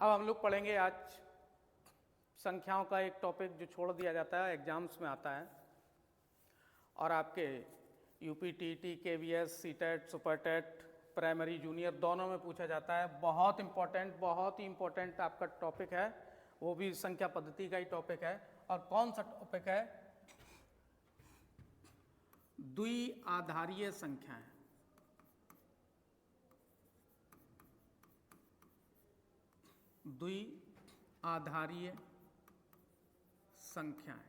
अब हम लोग पढ़ेंगे आज संख्याओं का एक टॉपिक जो छोड़ दिया जाता है, एग्जाम्स में आता है और आपके UP, TT, KVS, CTET, Super TET, primary, junior दोनों में पूछा जाता है। बहुत ही इम्पोर्टेंट आपका टॉपिक है, वो भी संख्या पद्धति का ही टॉपिक है। और कौन सा टॉपिक है? द्विआधारीय संख्याएं। द्विआधारीय संख्याएं,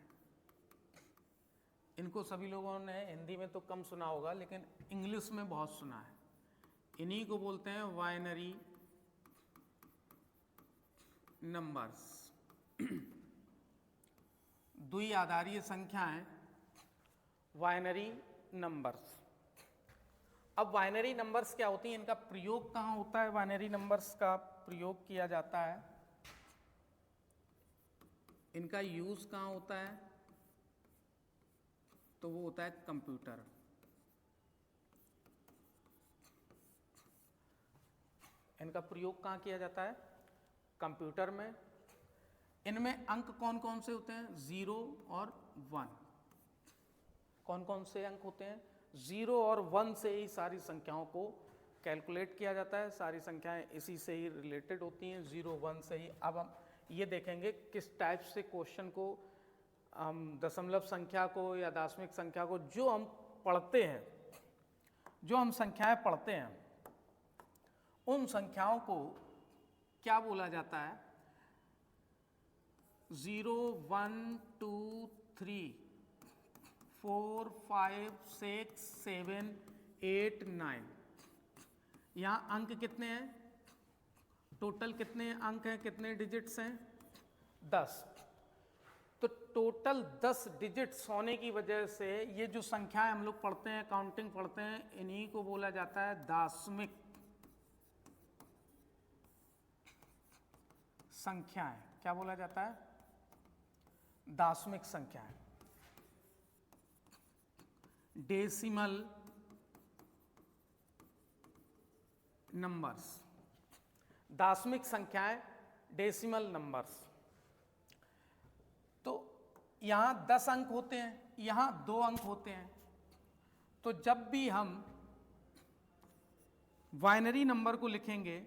इनको सभी लोगों ने हिंदी में तो कम सुना होगा, लेकिन इंग्लिश में बहुत सुना है। इन्हीं को बोलते हैं बाइनरी नंबर्स। द्विआधारीय संख्याएं, बाइनरी नंबर्स। अब बाइनरी नंबर्स क्या होती हैं, इनका प्रयोग कहाँ होता है? बाइनरी नंबर्स का प्रयोग किया जाता है, इनका यूज कहाँ होता है? तो वो होता है कंप्यूटर। इनका प्रयोग कहाँ किया जाता है? कंप्यूटर में। इनमें अंक कौन कौन से होते हैं? 0 और 1। कौन कौन से अंक होते हैं? 0 और 1 से ही सारी संख्याओं को कैलकुलेट किया जाता है। सारी संख्याएं इसी से ही रिलेटेड होती हैं, 0, 1 से ही। अब हम ये देखेंगे किस टाइप से क्वेश्चन को हम दशमलव संख्या को या दशमिक संख्या को जो हम पढ़ते हैं, जो हम संख्याएं पढ़ते हैं, उन संख्याओं को क्या बोला जाता है? 0, 1, 2, 3, 4, 5, 6, 7, 8, 9। यहाँ अंक कितने हैं? टोटल कितने अंक हैं, कितने डिजिट्स हैं? 10। तो टोटल 10 डिजिट्स होने की वजह से ये जो संख्याएं हम लोग पढ़ते हैं, काउंटिंग पढ़ते हैं, इन्हीं को बोला जाता है दशमिक संख्याएं। क्या बोला जाता है? दशमिक संख्याएं, डेसिमल नंबर्स। दशमिक संख्याएं, डेसिमल नंबर्स। तो यहां 10 अंक होते हैं, यहां 2 अंक होते हैं। तो जब भी हम बाइनरी नंबर को लिखेंगे,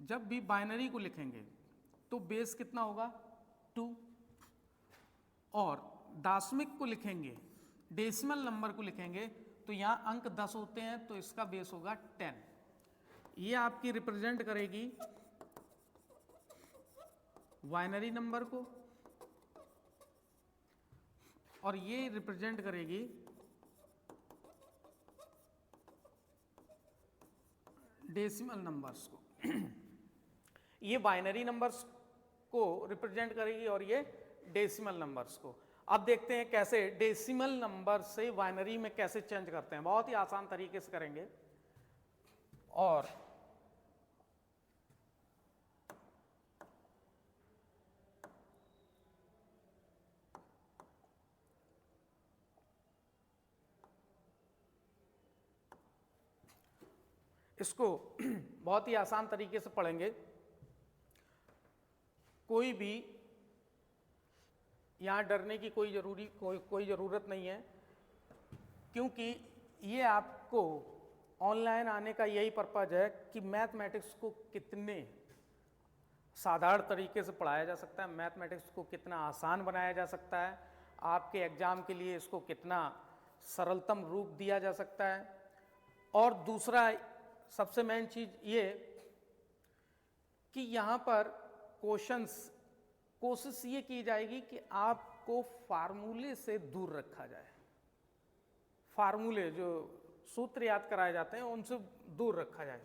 जब भी बाइनरी को लिखेंगे तो बेस कितना होगा? 2। और दशमिक को लिखेंगे, डेसिमल नंबर को लिखेंगे, तो यहां अंक 10 होते हैं, तो इसका बेस होगा 10। ये आपकी रिप्रेजेंट करेगी बाइनरी नंबर को, और ये रिप्रेजेंट करेगी डेसिमल नंबर्स को। ये बाइनरी नंबर्स को रिप्रेजेंट करेगी और ये डेसिमल नंबर्स को। अब देखते हैं कैसे डेसिमल नंबर से बाइनरी में कैसे चेंज करते हैं। बहुत ही आसान तरीके से करेंगे। और इसको बहुत ही आसान तरीके से पढ़ेंगे। कोई भी यहां डरने की कोई ज़रूरत नहीं है, क्योंकि ये आपको ऑनलाइन आने का यही पर्पज है कि मैथमेटिक्स को कितने साधारण तरीके से पढ़ाया जा सकता है, मैथमेटिक्स को कितना आसान बनाया जा सकता है, आपके एग्जाम के लिए इसको कितना सरलतम रूप दिया जा सकता है। और दूसरा सबसे मेन चीज ये कि यहाँ पर कोशिश ये की जाएगी कि आपको फार्मूले से दूर रखा जाए। फार्मूले जो सूत्र याद कराए जाते हैं उनसे दूर रखा जाए।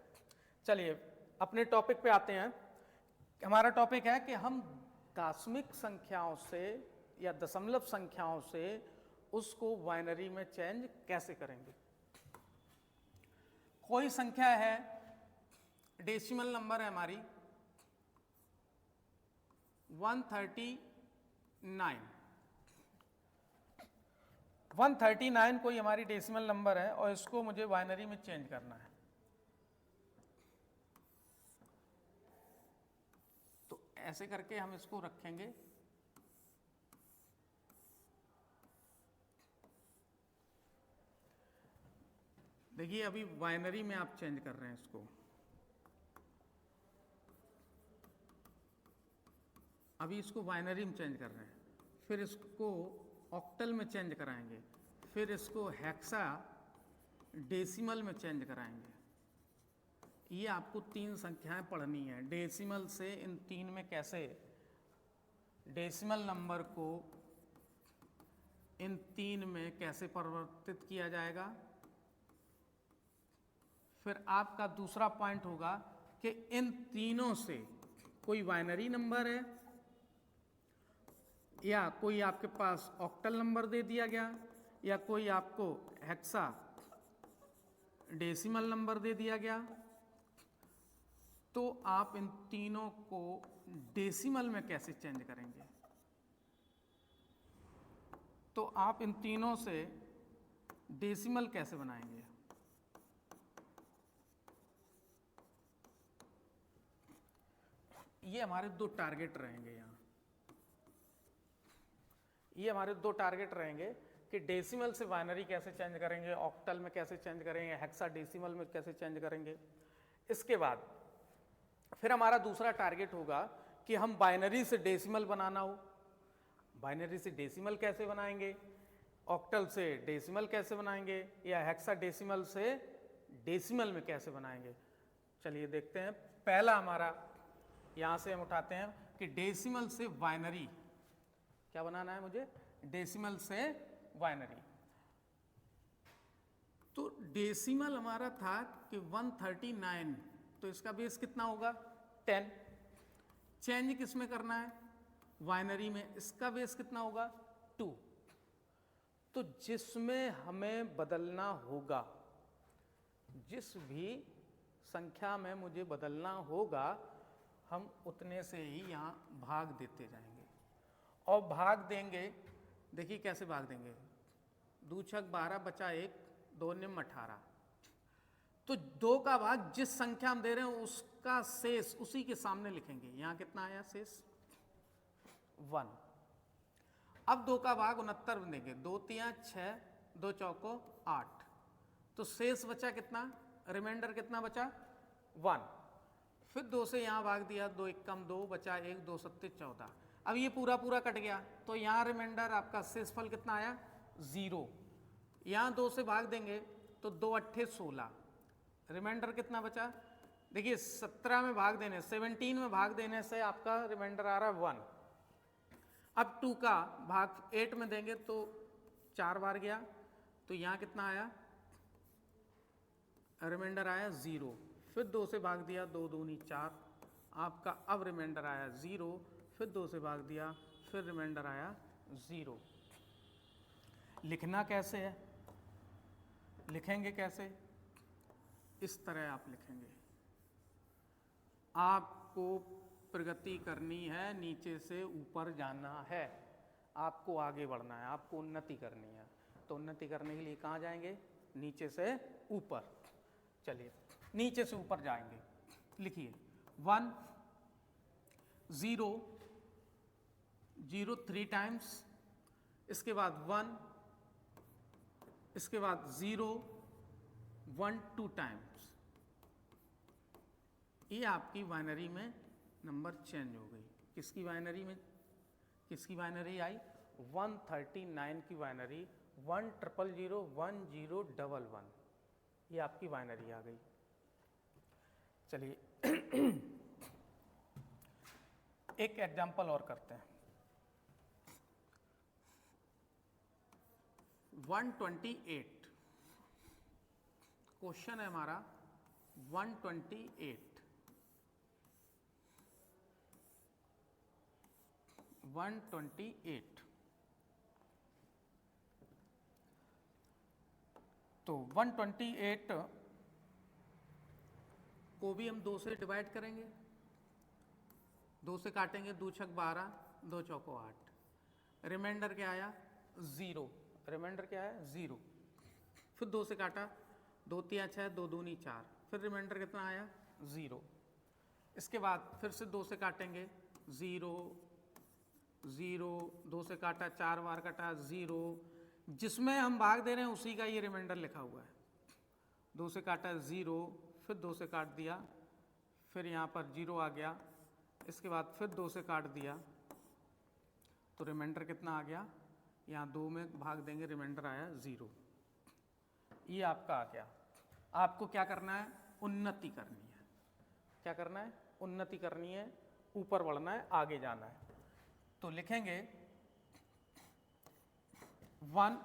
चलिए अपने टॉपिक पे आते हैं। हमारा टॉपिक है कि हम दशमिक संख्याओं से या दशमलव संख्याओं से उसको बाइनरी में चेंज कैसे करेंगे। कोई संख्या है, डेसिमल नंबर है हमारी 139। 139 कोई हमारी डेसिमल नंबर है और इसको मुझे बाइनरी में चेंज करना है। ऐसे करके हम इसको रखेंगे। देखिए अभी बाइनरी में आप चेंज कर रहे हैं इसको, अभी इसको बाइनरी में चेंज कर रहे हैं, फिर इसको ऑक्टल में चेंज कराएंगे, फिर इसको हेक्सा डेसिमल में चेंज कराएंगे। ये आपको 3 संख्याएं पढ़नी है। डेसिमल से इन 3 में कैसे डेसिमल नंबर को इन 3 में कैसे परिवर्तित किया जाएगा। फिर आपका दूसरा पॉइंट होगा कि इन तीनों से कोई बाइनरी नंबर है या कोई आपके पास ऑक्टल नंबर दे दिया गया या कोई आपको हेक्सा डेसिमल नंबर दे दिया गया, तो आप इन तीनों को डेसिमल में कैसे चेंज करेंगे। तो आप इन तीनों से डेसिमल कैसे बनाएंगे। ये हमारे 2 टारगेट रहेंगे यहाँ, ये हमारे 2 टारगेट रहेंगे कि डेसिमल से बाइनरी कैसे चेंज करेंगे, ऑक्टल में कैसे चेंज करेंगे, हेक्सा डेसिमल में कैसे चेंज करेंगे। इसके बाद फिर हमारा दूसरा टारगेट होगा कि हम बाइनरी से डेसिमल बनाना हो। बाइनरी से डेसिमल कैसे बनाएंगे, ऑक्टल से डेसिमल कैसे बनाएंगे, या हेक्सा डेसिमल से डेसिमल में कैसे बनाएंगे। चलिए देखते हैं। पहला हमारा यहाँ से हम उठाते हैं कि डेसिमल से बाइनरी क्या बनाना है मुझे, डेसिमल से बाइनरी। तो डेसिमल हमारा था कि 139, तो इसका बेस कितना होगा 10। चेंज किस में करना है, बाइनरी में, इसका बेस कितना होगा 2। तो जिसमें हमें बदलना होगा, जिस भी संख्या में मुझे बदलना होगा, हम उतने से ही यहाँ भाग देते जाएंगे और भाग देंगे। देखिए कैसे भाग देंगे, 2 छक 12 बचा 1, 2 निम 18। तो 2 का भाग जिस संख्या हम दे रहे हैं उसका शेष उसी के सामने लिखेंगे। यहाँ कितना आया शेष 1। अब 2 का भाग 69 में देंगे, 2 तिया 6, 2 चौको 8। तो शेष बचा कितना, रिमाइंडर कितना बचा 1। फिर 2 से यहाँ भाग दिया, 2 1 कम 2 बचा 1, 2 सत्ते 14। अब ये पूरा पूरा कट गया, तो यहाँ रिमाइंडर आपका शेषफल कितना आया 0। यहाँ 2 से भाग देंगे तो 2 अट्ठे 16, रिमाइंडर कितना बचा। देखिए 17 में भाग देने, 17 में भाग देने से आपका रिमाइंडर आ रहा है 1। अब 2 का भाग 8 में देंगे तो 4 बार गया, तो यहाँ कितना आया, रिमाइंडर आया 0। फिर 2 से भाग दिया, 2 दूनी 4, आपका अब रिमाइंडर आया 0। फिर 2 से भाग दिया, फिर रिमाइंडर आया 0। लिखना कैसे है, लिखेंगे कैसे, इस तरह आप लिखेंगे। आपको प्रगति करनी है, नीचे से ऊपर जाना है, आपको आगे बढ़ना है, आपको उन्नति करनी है। तो उन्नति करने के लिए कहाँ जाएंगे, नीचे से ऊपर। चलिए नीचे से ऊपर जाएंगे। लिखिए 1 0 0 3 टाइम्स, इसके बाद 1, इसके बाद 0 1 2 टाइम्स। ये आपकी बाइनरी में नंबर चेंज हो गई। किसकी बाइनरी में, किसकी बाइनरी आई 139 की बाइनरी 1000101। ये आपकी बाइनरी आ गई। चलिए एक एग्जांपल और करते हैं। 128 क्वेश्चन है हमारा 128। 128 तो 128 को भी हम 2 से डिवाइड करेंगे, 2 से काटेंगे, 2 छक 12, 2 चौको 8, रिमाइंडर क्या आया 0। रिमाइंडर क्या है 0। फिर 2 से काटा, 2 तिया 6, 2 दूनी 4, फिर रिमाइंडर कितना आया 0। इसके बाद फिर से 2 से काटेंगे, 0 0, 2 से काटा 4 बार कटा 0, जिसमें हम भाग दे रहे हैं उसी का ये रिमाइंडर लिखा हुआ है। 2 से काटा 0, फिर 2 से काट दिया, फिर यहाँ पर 0 आ गया, इसके बाद फिर 2 से काट दिया, तो रिमाइंडर कितना आ गया, यहाँ 2 में भाग देंगे, रिमाइंडर आया 0। ये आपका आ गया। आपको क्या करना है, उन्नति करनी है। क्या करना है, उन्नति करनी है, ऊपर बढ़ना है, आगे जाना है। तो लिखेंगे 1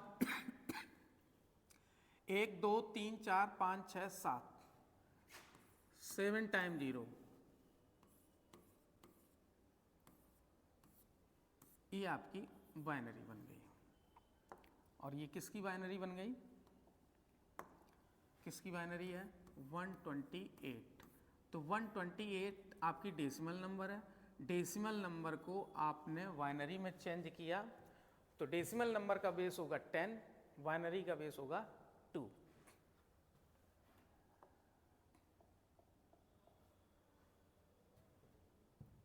1 2 3 4 5 6 7, 7 टाइम 0, ये आपकी बाइनरी बन गई। और ये किसकी बाइनरी बन गई, किसकी बाइनरी है, 128। तो 128 आपकी डेसिमल नंबर है। डेसिमल नंबर को आपने बाइनरी में चेंज किया, तो डेसिमल नंबर का बेस होगा 10, बाइनरी का बेस होगा 2।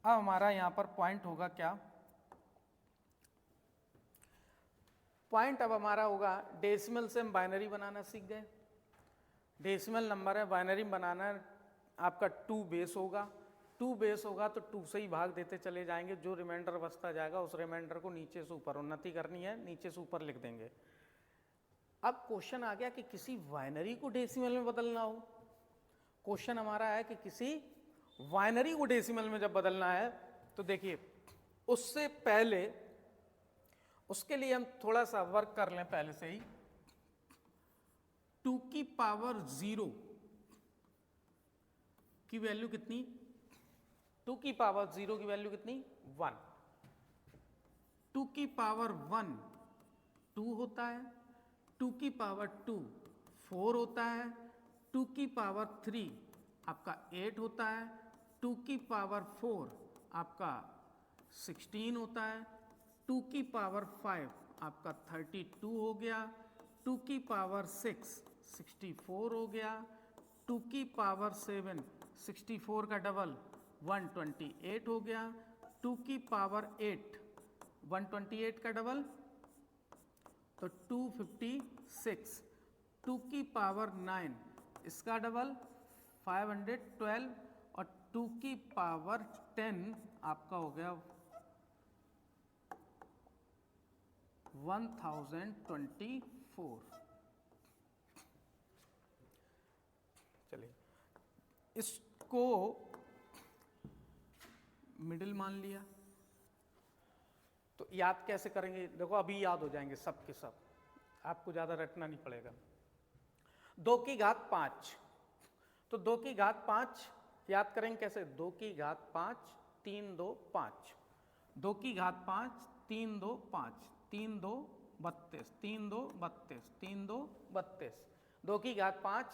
अब हमारा यहां पर पॉइंट होगा क्या, पॉइंट अब हमारा होगा, डेसिमल से हम बाइनरी बनाना सीख गए। डेसिमल नंबर है, बाइनरी बनाना है, आपका 2 बेस होगा। 2 बेस होगा तो 2 से ही भाग देते चले जाएंगे, जो रिमाइंडर बचता जाएगा उस रिमाइंडर को नीचे से ऊपर, उन्नति करनी है, नीचे से ऊपर लिख देंगे। अब क्वेश्चन आ गया कि किसी बाइनरी को डेसिमल में बदलना हो। क्वेश्चन हमारा है कि किसी बाइनरी को डेसिमल में जब बदलना है, तो देखिए उससे पहले, उसके लिए हम थोड़ा सा वर्क कर लें पहले से ही। 2 की पावर 0 की वैल्यू कितनी, 2 की पावर 0 की वैल्यू कितनी, 1। 2 की पावर 1 2 होता है, 2 की पावर 2 4 होता है, 2 की पावर 3 आपका 8 होता है, 2 की पावर 4 आपका 16 होता है, 2 की पावर 5 आपका 32 हो गया, 2 की पावर 6 64 हो गया, 2 की पावर 7 64 का डबल 128 हो गया, 2 की पावर 8 128 का डबल तो 256, 2 की पावर 9 इसका डबल 512 और 2 की पावर 10 आपका हो गया 1024। चलिए इसको मिडिल मान लिया, तो याद कैसे करेंगे, देखो अभी याद हो जाएंगे सब के सब, आपको ज्यादा रटना नहीं पड़ेगा। 2 की घात 5, तो 2 की घात 5 याद करेंगे कैसे, 2 की घात 5 3 2 5, 2 की घात 5 3 2 5, 3 2 32, 3 2 32, 3 2 32, 2 की घात 5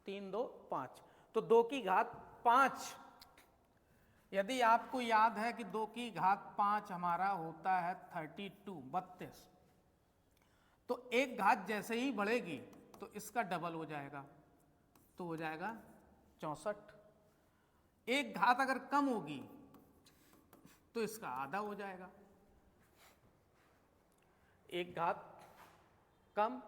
3 2 5। तो 2 की घात 5, यदि आपको याद है कि 2 की घात 5 हमारा होता है 32, तो एक घात जैसे ही बढ़ेगी तो इसका डबल हो जाएगा, तो हो जाएगा 64। एक घात अगर कम होगी तो इसका आधा हो जाएगा। एक घात कम,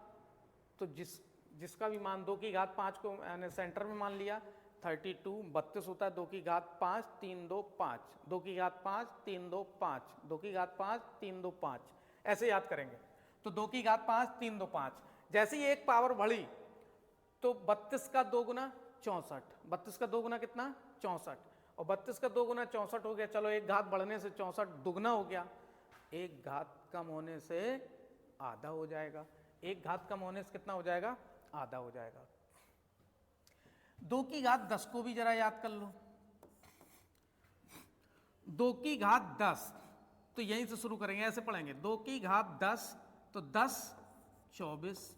तो जिसका भी मान 2 की घात 5 को मैंने सेंटर में मान लिया, 32 32 होता है, 2 की घात 5 3 2 5, 2 की घात 5 3 2 5, 2 की घात 5 3 2 5, ऐसे याद करेंगे। तो 2 की घात 5 3 2 5, जैसे ही एक पावर बढ़ी तो 32 का 2 गुना 64, 32 का 2 गुना कितना 64, और 32 का 2 गुना 64 हो गया। चलो एक घात बढ़ने से 64 दुगना हो गया, एक घात कम होने से आधा हो जाएगा, एक घात कम होने से कितना हो जाएगा, आधा हो जाएगा। 2 की घात 10 को भी जरा याद कर लो, 2 की घात 10, तो यहीं से शुरू करेंगे, ऐसे पढ़ेंगे, 2 की घात 10 तो 10 24,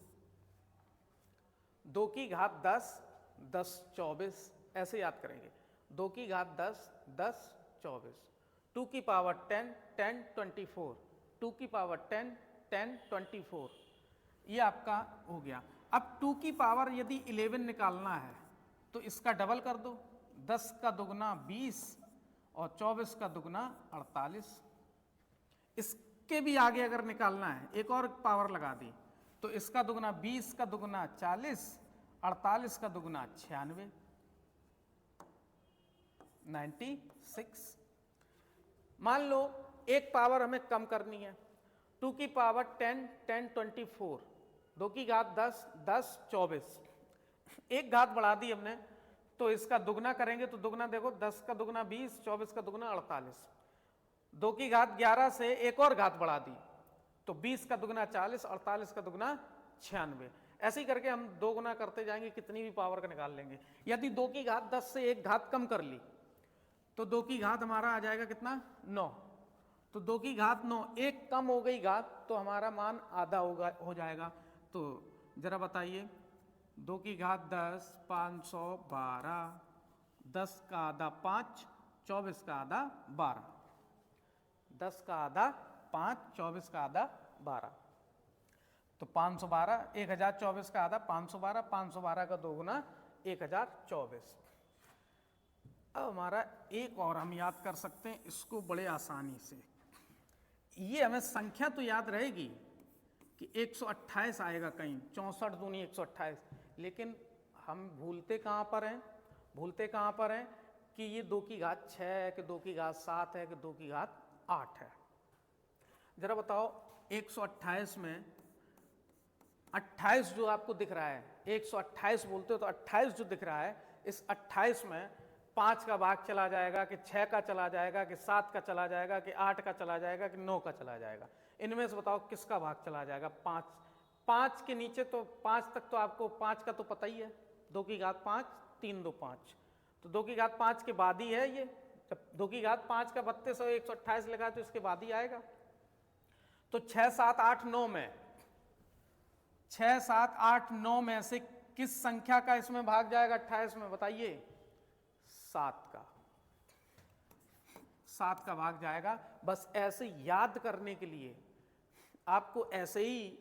2 की घात 10 10 24, ऐसे याद करेंगे, 2 की घात 10 10 24, 2 की पावर 10 10 24, 2 की पावर 10 10 24, ये आपका हो गया। अब 2 की पावर यदि 11 निकालना है तो इसका डबल कर दो, 10 का दोगुना 20 और 24 का दुगना 48। इसके भी आगे अगर निकालना है, एक और पावर लगा दी, तो इसका दुगना 20 का दुगना 40, 48 का दुगना 96, 96। मान लो एक पावर हमें कम करनी है, 2 की पावर 10, 10 24, 2 की घात 10, 10 24, एक घात बढ़ा दी हमने, तो इसका दुगना करेंगे तो दुगना देखो 10 का दुगना 20, 24 का दुगना 48, 2 की घात 11 से एक और घात बढ़ा दी तो 20 का दुगना 40, 48 का दुगना 96। ऐसे ही करके हम दो गुना करते जाएंगे, कितनी भी पावर का निकाल लेंगे। यदि 2 की घात 10 से एक घात कम कर ली तो 2 की घात हमारा आ जाएगा कितना, 9। तो 2 की घात 9, एक कम हो गई घात तो हमारा मान आधा हो जाएगा। तो जरा बताइए, 2 की घात 10, 512, 10 का आधा 5, 24 का आधा 12, 10 का आधा 5, 24 का आधा 12, तो 512, 1024 का आधा 512, 512 का दोगुना 1024। अब हमारा एक और हम याद कर सकते हैं इसको बड़े आसानी से। ये हमें संख्या तो याद रहेगी कि 128 आएगा कहीं, 64 दूनी 128, लेकिन हम भूलते कहाँ पर हैं, भूलते कहाँ पर हैं कि ये 2 की घात 6 है कि 2 की घात 7 है कि 2 की घात 8 है। जरा बताओ 128 में 28 जो आपको दिख रहा है, 128 बोलते हो तो 28 जो दिख रहा है, इस 28 में 5 का भाग चला जाएगा कि 6 का चला जाएगा कि 7 का चला जाएगा कि 8 का चला जाएगा कि 9 का चला जाएगा। इनमें से बताओ किसका भाग चला जाएगा। 5 के नीचे तो 5 तक तो आपको 5 का तो पता ही है, 2 की घात 5, 3 2 5, तो 2 की घात 5 के बाद ही है ये। जब 2 की घात 5 का 32 और 128 लगा तो इसके बाद ही आएगा। तो 6 7 8 9 में 6 7 8 9 में से किस संख्या का इसमें भाग जाएगा 28 में, बताइए। 7 का भाग जाएगा। बस ऐसे याद करने के लिए आपको ऐसे ही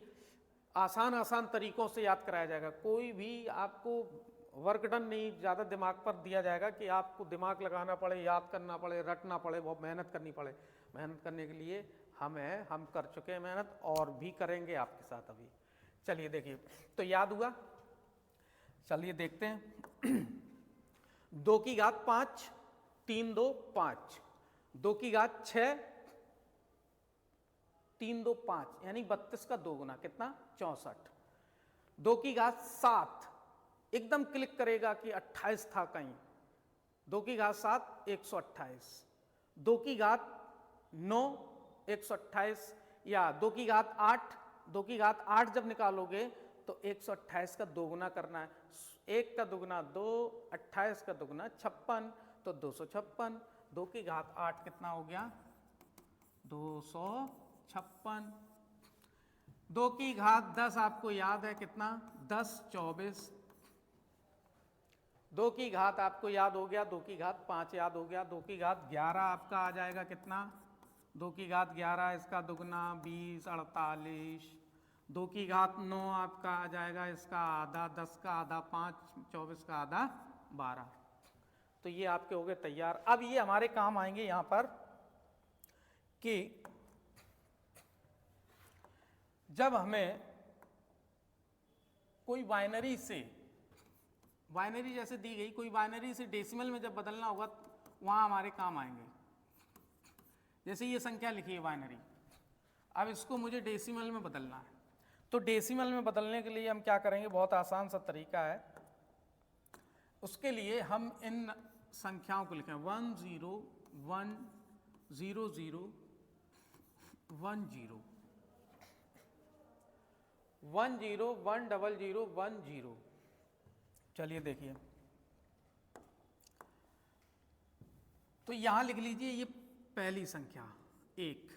आसान तरीकों से याद कराया जाएगा। कोई भी आपको वर्कडन नहीं ज़्यादा दिमाग पर दिया जाएगा कि आपको दिमाग लगाना पड़े, याद करना पड़े, रटना पड़े, बहुत मेहनत करनी पड़े। मेहनत करने के लिए हम कर चुके हैं मेहनत और भी करेंगे आपके साथ अभी। चलिए देखिए, तो याद हुआ, चलिए देखते हैं। 2 की घात 5, 3 2 5, 2 की घात 6, 3 2 5, यानी 32 का दोगुना कितना, 64। 2 की घात 7, एकदम क्लिक करेगा कि 28 था कहीं, 2 की घात 7 128, 2 की घात 9 128, या 2 की घात 8, 2 की घात 8 जब निकालोगे तो 128 का दोगुना करना है। 1 का दुगना 2, 28 का दुगना 56, तो 256। 2 की घात 8 कितना हो गया, 256। 2 की घात 10 आपको याद है कितना, 10 24। 2 की घात आपको याद हो गया, 2 की घात 5 याद हो गया। 2 की घात 11 आपका आ जाएगा कितना, 2 की घात 11, इसका दुगना 20 48। 2 की घात 9 आपका आ जाएगा, इसका आधा, 10 का आधा 5, 24 का आधा 12। तो ये आपके हो गए तैयार। अब ये हमारे काम आएंगे यहां पर कि जब हमें कोई बाइनरी से, बाइनरी जैसे दी गई, कोई बाइनरी से डेसिमल में जब बदलना होगा वहां हमारे काम आएंगे। जैसे ये संख्या लिखी है बाइनरी, अब इसको मुझे डेसिमल में बदलना है। तो डेसिमल में बदलने के लिए हम क्या करेंगे, बहुत आसान सा तरीका है। उसके लिए हम इन संख्याओं को लिखें 1 0 1 0 0 1 0 1 0 1 0 0 1 0। चलिए देखिए, तो यहां लिख लीजिए ये पहली संख्या 1,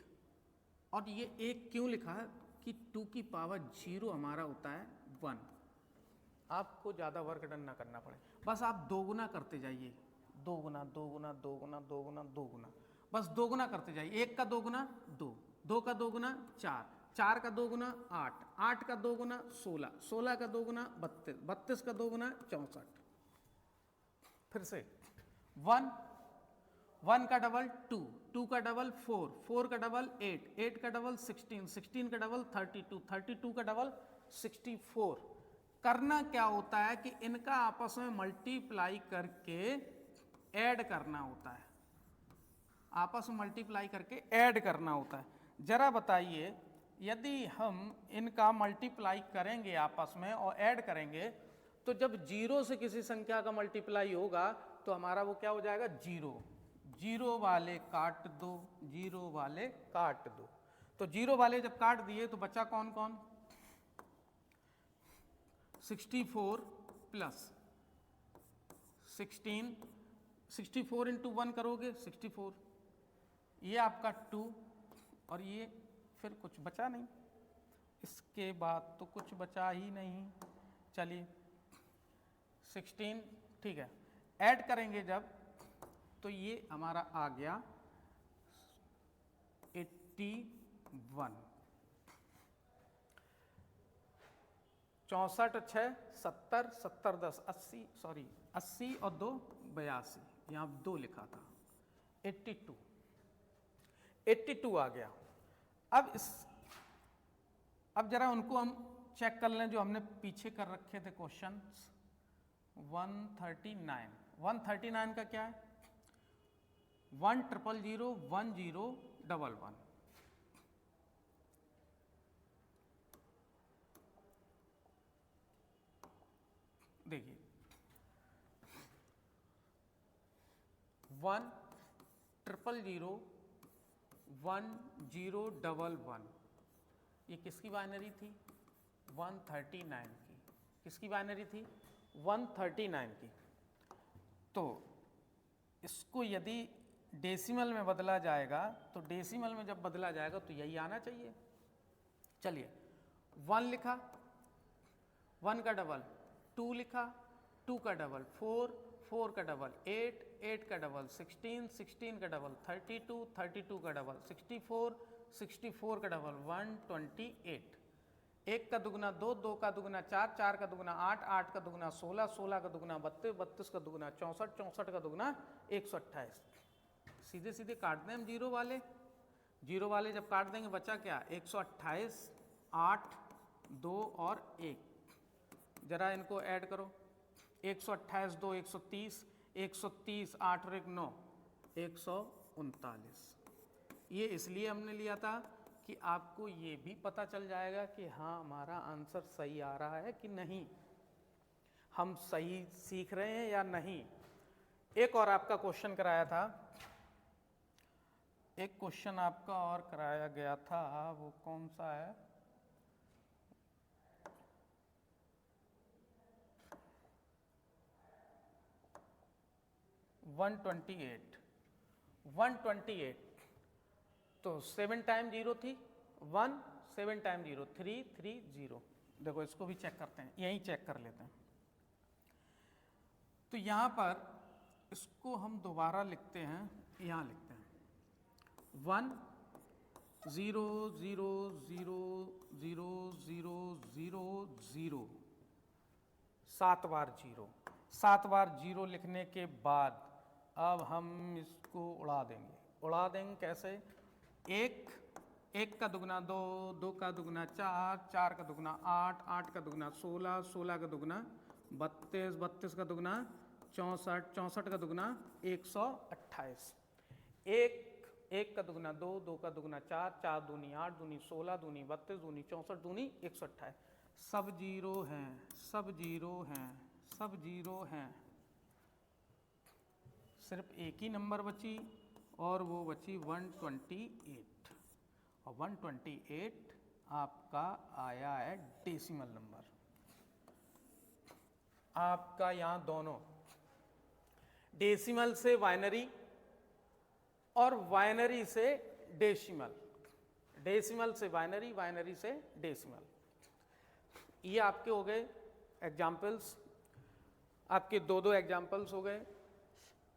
और ये 1 क्यों लिखा है कि 2 की पावर 0 हमारा होता है 1। आपको ज़्यादा वर्क डन ना करना पड़े, बस आप दोगुना करते जाइए, दोगुना दोगुना दोगुना दोगुना दोगुना, बस दोगुना करते जाइए। 1 का दोगुना 2, 2 का दोगुना 4, 4 का दोगुना 8, 8 का दोगुना 16, 16 का दोगुना 32, 32 का दोगुना 64। फिर से 1 1 का डबल 2, 2 का डबल 4, 4 का डबल 8, 8 का डबल 16, 16 का डबल 32, 32 का डबल 64। करना क्या होता है कि इनका आपस में मल्टीप्लाई करके ऐड करना होता है, आपस में मल्टीप्लाई करके ऐड करना होता है। जरा बताइए, यदि हम इनका मल्टीप्लाई करेंगे आपस में और ऐड करेंगे, तो जब जीरो से किसी संख्या का मल्टीप्लाई होगा तो हमारा वो क्या हो जाएगा, जीरो। जीरो वाले काट दो, जीरो वाले काट दो। तो जीरो वाले जब काट दिए तो बचा कौन कौन, 64 प्लस 16, 64 इंटू 1 करोगे 64, ये आपका 2 और ये फिर कुछ बचा नहीं, इसके बाद तो कुछ बचा ही नहीं। चलिए 16, ठीक है, ऐड करेंगे जब तो ये हमारा आ गया 81। 64 6 70, 70 10 80, सॉरी 80 और 2 82, यहाँ 2 लिखा था, 82, 82 आ गया। अब जरा उनको हम चेक कर लें जो हमने पीछे कर रखे थे क्वेश्चंस। 139, 139 का क्या है, 1 0 0 1 0 1 1। देखिए 1 0 0 1 0 1 1, ये किसकी बाइनरी थी, 139 की। किसकी बाइनरी थी, 139 की। तो इसको यदि डेसिमल में बदला जाएगा तो डेसिमल में जब बदला जाएगा तो यही आना चाहिए। चलिए 1 लिखा, 1 का डबल 2 लिखा, 2 का डबल 4, 4 का डबल 8, 8 का डबल 16, 16 का डबल 32, 32 का डबल 64, 64 का डबल 128। 1 का दुगना 2, 2 का दुगना 4, 4 का दुगना 8, 8 का दुगना 16, 16 का दुगना 32, 32 का दुगना 64, 64 का दुगना 128। सीधे सीधे काट दें हम जीरो वाले, जीरो वाले जब काट देंगे बचा क्या, 128, 8, 2 और 1। जरा इनको ऐड करो, 128 2 130, 130 8 और 1 9, 139। ये इसलिए हमने लिया था कि आपको ये भी पता चल जाएगा कि हाँ हमारा आंसर सही आ रहा है कि नहीं, हम सही सीख रहे हैं या नहीं। एक और आपका क्वेश्चन कराया था, एक क्वेश्चन आपका और कराया गया था, वो कौन सा है, वन 128। तो 7 टाइम 0 थी 1, 7 टाइम 0 3 3 0। देखो इसको भी चेक करते हैं, यहीं चेक कर लेते हैं। तो यहाँ पर इसको हम दोबारा लिखते हैं, यहाँ लिखते हैं 1 0 0 0 0 0 0 0, 7 बार 0, 7 बार 0 लिखने के बाद अब हम इसको उड़ा देंगे। उड़ा देंगे कैसे, एक का दुगना 2, 2 का दुगना 4, 4 का दुगना 8, 8 का दुगना 16, 16 का दुगना 32, 32 का दुगना 64, 64 का दुगना 128। एक का दुगना 2, 2 का दुगना 4, 4 दूनी 8, दूनी 16, दूनी 32, दूनी 64, दूनी 128। सब जीरो हैं, सब जीरो हैं, सब जीरो हैं, सिर्फ एक ही नंबर बची और वो बची 128। और 128 आपका आया है डेसिमल नंबर। आपका यहाँ दोनों डेसिमल से बाइनरी और बाइनरी से डेसिमल, डेसिमल से बाइनरी, बाइनरी से डेसिमल, ये आपके हो गए एग्जाम्पल्स। आपके दो एग्जाम्पल्स हो गए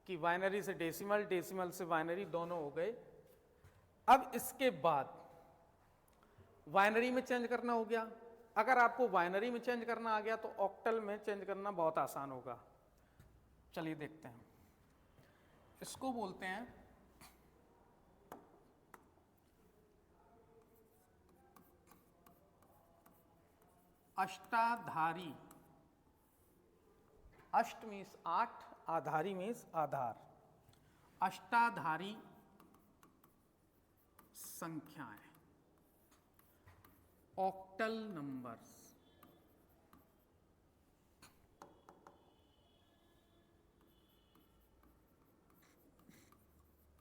कि बाइनरी से डेसिमल, डेसिमल से बाइनरी, दोनों हो गए। अब इसके बाद बाइनरी में चेंज करना हो गया। अगर आपको बाइनरी में चेंज करना आ गया तो ऑक्टल में चेंज करना बहुत आसान होगा। चलिए देखते हैं। इसको बोलते हैं अष्टाधारी। अष्ट मीन्स 8, आधारी मीन्स आधार। अष्टाधारी संख्याएं, ऑक्टल नंबर्स।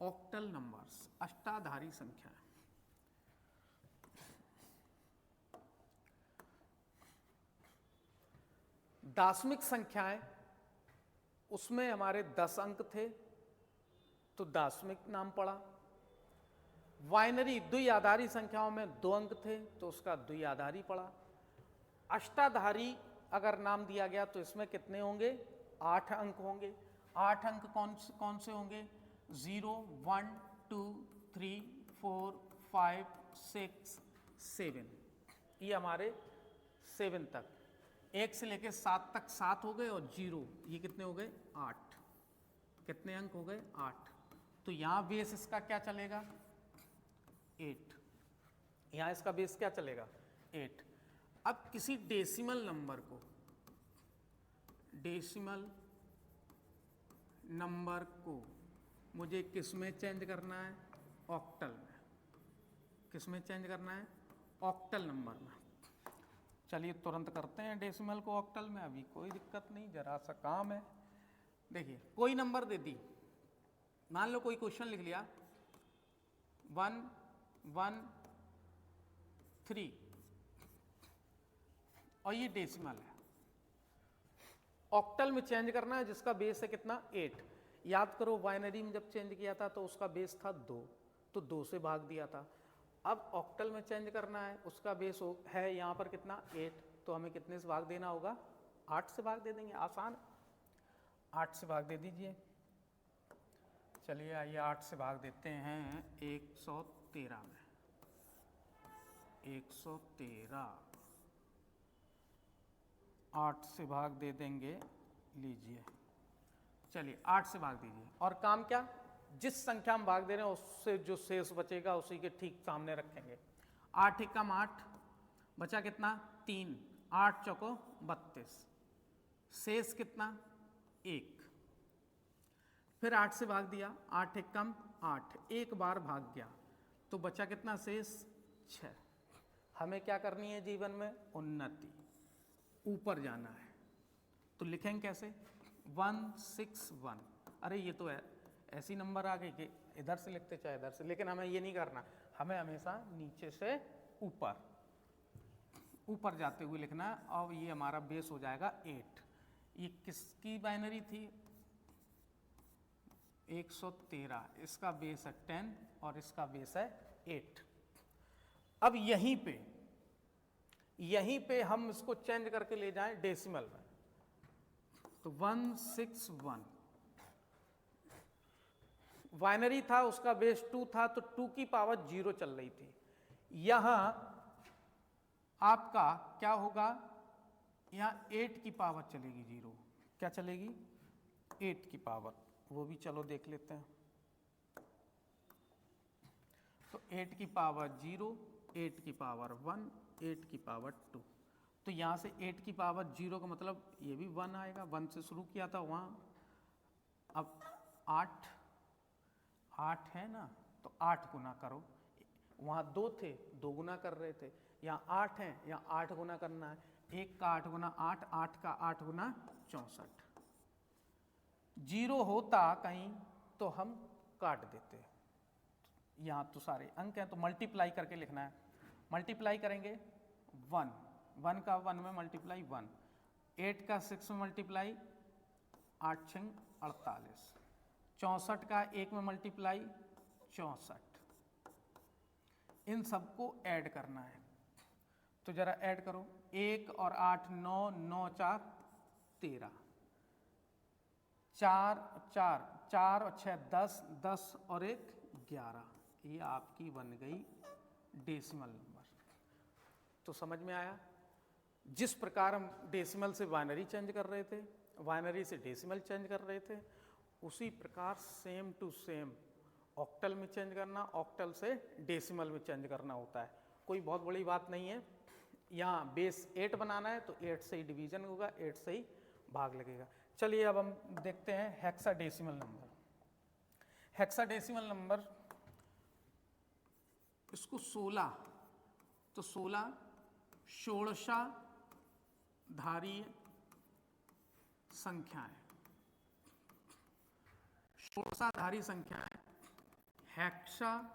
ऑक्टल नंबर्स, अष्टाधारी संख्याएं। दाशमिक संख्याएं, उसमें हमारे 10 अंक थे तो दाशमिक नाम पड़ा। बाइनरी द्विआधारी संख्याओं में 2 अंक थे तो उसका द्विआधारी पड़ा। अष्टाधारी अगर नाम दिया गया तो इसमें कितने होंगे? 8 अंक होंगे। 8 अंक कौन से होंगे? 0, 1, 2, 3, 4, 5, 6, 7। ये हमारे 7 तक, 1 से लेके 7 तक 7 हो गए, और 0 ये कितने हो गए? 8। कितने अंक हो गए? 8। तो यहां बेस इसका क्या चलेगा? 8। यहां इसका बेस क्या चलेगा? 8। अब किसी डेसिमल नंबर को, डेसिमल नंबर को मुझे किस में चेंज करना है? ऑक्टल में। किस में चेंज करना है? ऑक्टल नंबर में। चलिए तुरंत करते हैं डेसिमल को ऑक्टल में, अभी कोई दिक्कत नहीं, जरा सा काम है। देखिए कोई नंबर दे दी, मान लो कोई क्वेश्चन लिख लिया 1, 1, 3, और ये डेसिमल है। ऑक्टल में चेंज करना है जिसका बेस है कितना? 8। याद करो बाइनरी में जब चेंज किया था तो उसका बेस था 2, तो 2 से भाग दिया था। अब ऑक्टल में चेंज करना है, उसका बेस है यहाँ पर कितना? 8, तो हमें कितने से भाग देना होगा? 8 से भाग दे देंगे, आसान। 8 से भाग दे दीजिए। चलिए आइए 8 से भाग देते हैं 113 में। 113 8 से भाग दे देंगे, लीजिए। चलिए 8 से भाग दीजिए, और काम क्या? जिस संख्या में भाग दे रहे हैं उससे जो शेष बचेगा उसी के ठीक सामने रखेंगे। 8 एकम 8, बचा कितना? 3। 8 चौको 32, शेष कितना? 1। फिर 8 से भाग दिया, 8 एकम 8, एक बार भाग गया, तो बचा कितना शेष? 6। हमें क्या करनी है जीवन में? उन्नति, ऊपर जाना है। तो लिखेंगे कैसे? 161। अरे ये तो है ऐसी नंबर आ गई कि इधर से लिखते चाहे इधर से, लेकिन हमें ये नहीं करना, हमें हमेशा नीचे से ऊपर ऊपर जाते हुए लिखना है। और ये हमारा बेस हो जाएगा 8। ये किसकी बाइनरी थी? 113। इसका बेस है 10 और इसका बेस है 8। अब यहीं पे हम इसको चेंज करके ले जाएं डेसिमल में, तो 161 बाइनरी था, उसका बेस 2 था, तो 2 की पावर 0 चल रही थी। यहां आपका क्या होगा? यहां 8 की पावर चलेगी 0। क्या चलेगी? 8 की पावर, वो भी चलो देख लेते हैं। तो 8 की पावर 0, 8 की पावर 1, 8 की पावर 2। तो यहां से 8 की पावर 0 का मतलब ये भी 1 आएगा। 1 से शुरू किया था वहां, अब 8 है ना, तो 8 गुना करो। वहां 2 थे, 2 गुना कर रहे थे। यहाँ 8 है, यहाँ 8 गुना करना है। 1 का 8 गुना 8, 8 का 8 गुना 64। 0 होता कहीं तो हम काट देते, यहाँ तो सारे अंक हैं, तो मल्टीप्लाई करके लिखना है। मल्टीप्लाई करेंगे 1 का 1 में मल्टीप्लाई 1, 8 का 6 में मल्टीप्लाई 8 6 48, 64 का 1 में मल्टीप्लाई 64। इन सबको ऐड करना है, तो जरा ऐड करो। 1 और 8 9, 9 4 13, 4 4 4 और 6 10, 10 और 1 11। ये आपकी बन गई डेसिमल नंबर। तो समझ में आया? जिस प्रकार हम डेसिमल से बाइनरी चेंज कर रहे थे, बाइनरी से डेसिमल चेंज कर रहे थे, उसी प्रकार सेम टू सेम ऑक्टल में चेंज करना, ऑक्टल से डेसिमल में चेंज करना होता है। कोई बहुत बड़ी बात नहीं है। यहाँ बेस 8 बनाना है तो 8 से ही डिवीजन होगा, 8 से ही भाग लगेगा। चलिए अब हम देखते हैं हेक्साडेसिमल नंबर। हेक्साडेसिमल नंबर, इसको 16, तो 16 षोडशाधारीय संख्याएं, षोडशाधारी संख्याएं, हेक्साडेसिमल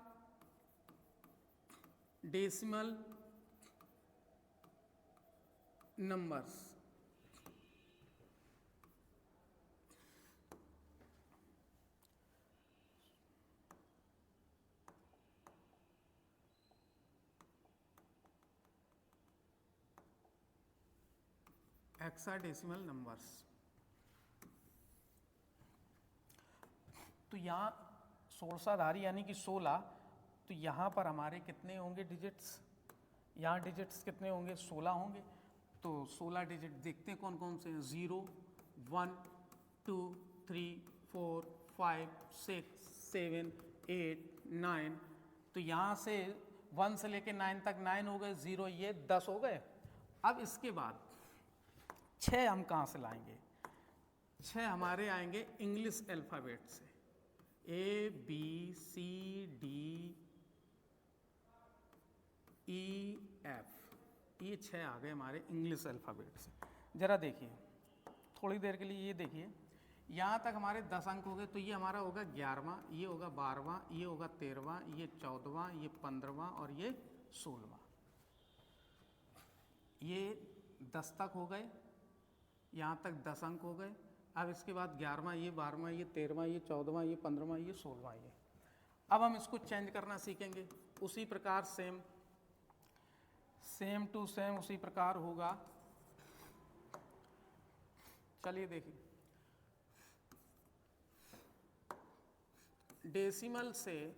नंबर्स। हेक्साडेसिमल नंबर्स, तो यहाँ षोडशाधारी यानी कि 16, तो यहाँ पर हमारे कितने होंगे डिजिट्स, यहाँ डिजिट्स कितने होंगे, 16 होंगे। तो 16 डिजिट देखते हैं कौन कौन से हैं। 0, 1, 2, 3, 4, 5, 6, 7, 8, 9। तो यहाँ से 1 से लेके 9 तक 9 हो गए, 0 ये 10 हो गए। अब इसके बाद 6 हम कहाँ से लाएंगे? 6 हमारे आएंगे इंग्लिश अल्फ़ाबेट से, A B C D E F, ये 6 आ गए हमारे इंग्लिश अल्फ़ाबेट से। ज़रा देखिए थोड़ी देर के लिए, ये देखिए यहाँ तक हमारे 10 अंक हो गए। तो ये हमारा होगा 11वां, ये होगा 12वां, ये होगा 13वां, ये 14वां, ये 15वां और ये 16वां। ये 10 तक हो गए, यहाँ तक 10 अंक हो गए। अब इसके बाद 11वां, ये 12वां, ये 13वां, ये 14वां, ये 15वां, ये 16वां। ये अब हम इसको चेंज करना सीखेंगे। उसी प्रकार सेम टू सेम उसी प्रकार होगा। चलिए देखिए, डेसिमल से,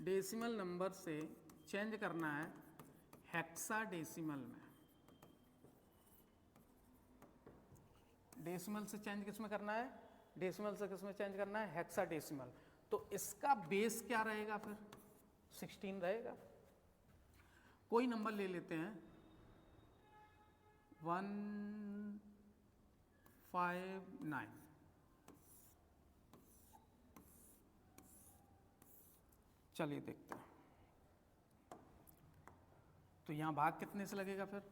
डेसिमल नंबर से चेंज करना है हेक्साडेसिमल में। डेसिमल से चेंज किस में करना है? डेसिमल से किस में चेंज करना है? हेक्साडेसिमल। तो इसका बेस क्या रहेगा फिर? 16 रहेगा। कोई नंबर ले लेते हैं 159। चलिए देखते हैं। तो यहाँ भाग कितने से लगेगा फिर?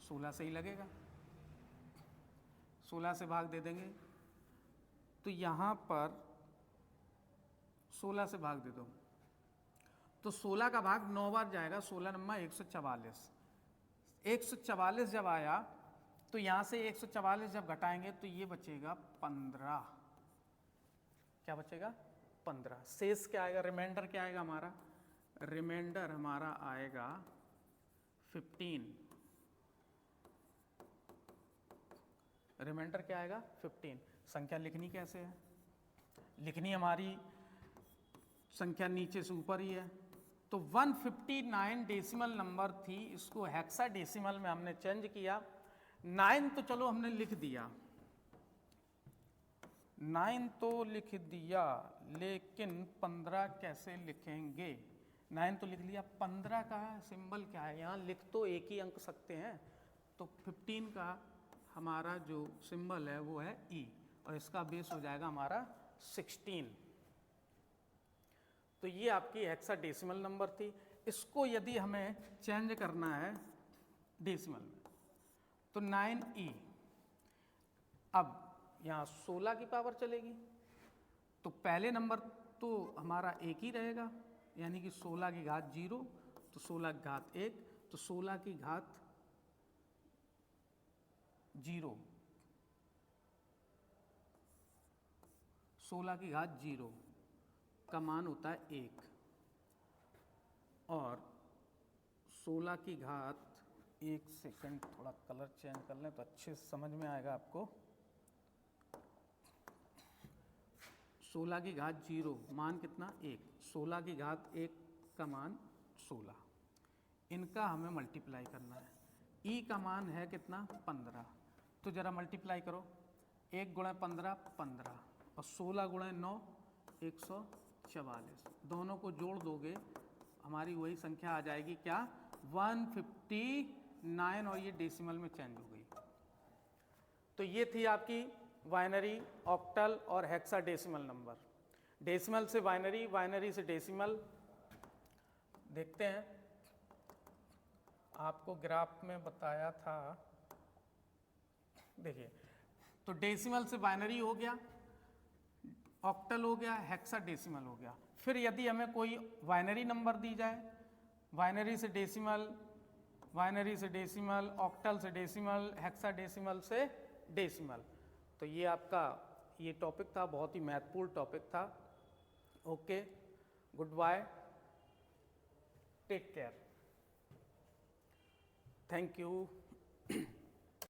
16 से ही लगेगा। 16 से भाग दे देंगे तो यहाँ पर 16 से भाग दे दो तो 16 का भाग 9 बार जाएगा। 16 नंबर 144। 144 जब आया तो यहाँ से 144 जब घटाएंगे तो ये बचेगा 15। क्या बचेगा? 15। शेष क्या आएगा? रिमाइंडर क्या आएगा हमारा? रिमाइंडर हमारा आएगा 15। रिमाइंडर क्या आएगा? 15। संख्या लिखनी कैसे है? लिखनी हमारी संख्या नीचे से ऊपर ही है। तो 159 डेसिमल नंबर थी, इसको हेक्साडेसिमल में हमने चेंज किया। 9 तो चलो हमने लिख दिया, 9 तो लिख दिया, लेकिन 15 कैसे लिखेंगे? 9 तो लिख लिया, 15 का सिंबल क्या है? यहाँ लिख तो एक ही अंक सकते हैं। तो 15 का हमारा जो सिंबल है वो है E, और इसका बेस हो जाएगा हमारा 16। तो ये आपकी हेक्साडेसिमल नंबर थी। इसको यदि हमें चेंज करना है डेसिमल में तो 9E। अब यहाँ 16 की पावर चलेगी तो पहले नंबर तो हमारा एक ही रहेगा, यानी कि 16 की घात 0, तो 16 की घात 1, तो 16 की घात 0, 16 की घात 0 का मान होता है 1, और 16 की घात, एक सेकंड थोड़ा कलर चेंज कर लें तो अच्छे से समझ में आएगा आपको। 16 की घात 0 मान कितना? 1। 16 की घात 1 का मान 16। इनका हमें मल्टीप्लाई करना है। E का मान है कितना? 15। तो ज़रा मल्टीप्लाई करो, 1 गुणा 15 15 और 16 गुणा 9 144, दोनों को जोड़ दोगे हमारी वही संख्या आ जाएगी क्या, 159, और ये डेसिमल में चेंज हो गई। तो ये थी आपकी बाइनरी, ऑक्टल और हेक्साडेसिमल नंबर। डेसिमल से बाइनरी, बाइनरी से डेसिमल। देखते हैं, आपको ग्राफ में बताया था, देखिए, तो डेसिमल से बाइनरी हो गया, ऑक्टल हो गया, हेक्साडेसिमल हो गया। फिर यदि हमें कोई बाइनरी नंबर दी जाए, बाइनरी से डेसिमल, बाइनरी से डेसिमल, ऑक्टल से डेसिमल, हेक्साडेसिमल से डेसिमल, तो ये आपका ये टॉपिक था, बहुत ही महत्वपूर्ण टॉपिक था। Okay, good bye, take care, thank you.